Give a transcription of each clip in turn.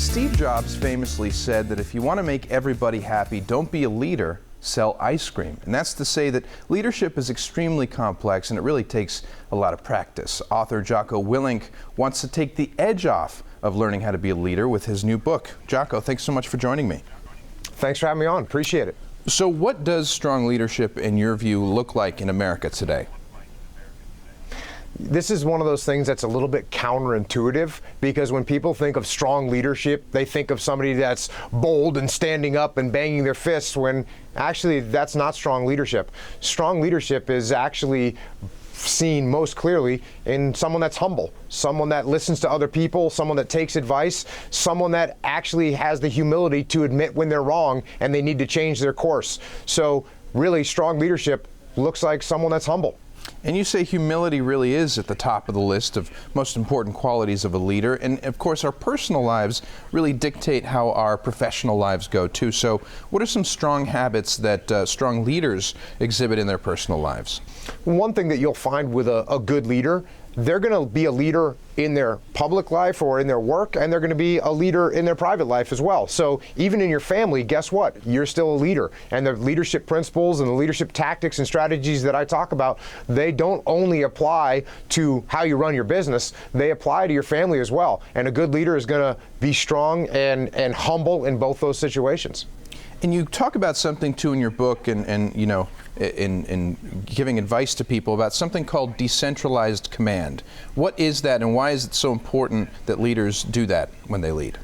Steve Jobs famously said that if you want to make everybody happy, don't be a leader, sell ice cream. And that's to say that leadership is extremely complex and it really takes a lot of practice. Author Jocko Willink wants to take the edge off of learning how to be a leader with his new book. Jocko, thanks so much for joining me. Thanks for having me on. Appreciate it. So what does strong leadership, in your view, look like in America today? This is one of those things that's a little bit counterintuitive, because when people think of strong leadership, they think of somebody that's bold and standing up and banging their fists, when actually that's not strong leadership. Strong leadership is actually seen most clearly in someone that's humble, someone that listens to other people, someone that takes advice, someone that actually has the humility to admit when they're wrong and they need to change their course. So really, strong leadership looks like someone that's humble. And you say humility really is at the top of the list of most important qualities of a leader. And of course, our personal lives really dictate how our professional lives go too. So what are some strong habits that strong leaders exhibit in their personal lives? One thing that you'll find with a good leader, they're going to be a leader in their public life or in their work, and they're going to be a leader in their private life as well. So even in your family, guess what? You're still a leader. And the leadership principles and the leadership tactics and strategies that I talk about, they don't only apply to how you run your business, they apply to your family as well. And a good leader is going to be strong and humble in both those situations. And you talk about something too in your book, and you know, in giving advice to people about something called decentralized command. What is that, and why is it so important that leaders do that when they lead?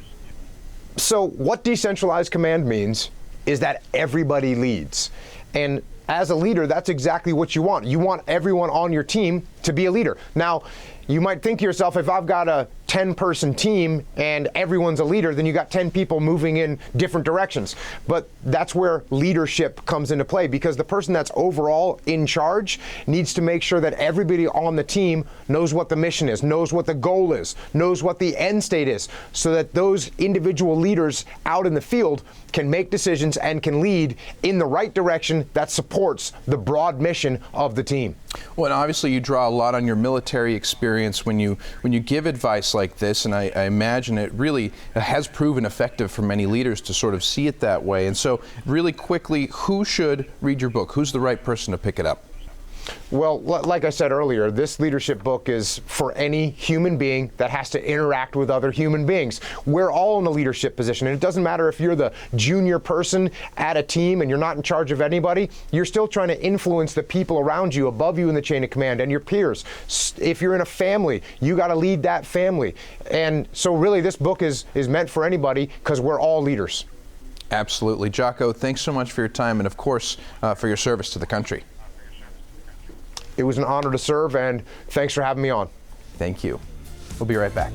So what decentralized command means is that everybody leads. And as a leader, that's exactly what you want. You want everyone on your team to be a leader. Now, you might think to yourself, if I've got a 10-person team and everyone's a leader, then you got 10 people moving in different directions. But that's where leadership comes into play, because the person that's overall in charge needs to make sure that everybody on the team knows what the mission is, knows what the goal is, knows what the end state is, so that those individual leaders out in the field can make decisions and can lead in the right direction that supports the broad mission of the team. Well, and obviously you draw a lot on your military experience when you give advice like this, and I imagine it really has proven effective for many leaders to sort of see it that way. And so really quickly, who should read your book? Who's the right person to pick it up? Well, like I said earlier, this leadership book is for any human being that has to interact with other human beings. We're all in a leadership position, and it doesn't matter if you're the junior person at a team and you're not in charge of anybody, you're still trying to influence the people around you, above you in the chain of command, and your peers. If you're in a family, you got to lead that family. And so really this book is meant for anybody, because we're all leaders. Absolutely. Jocko, thanks so much for your time and, of course, for your service to the country. It was an honor to serve, and thanks for having me on. Thank you. We'll be right back.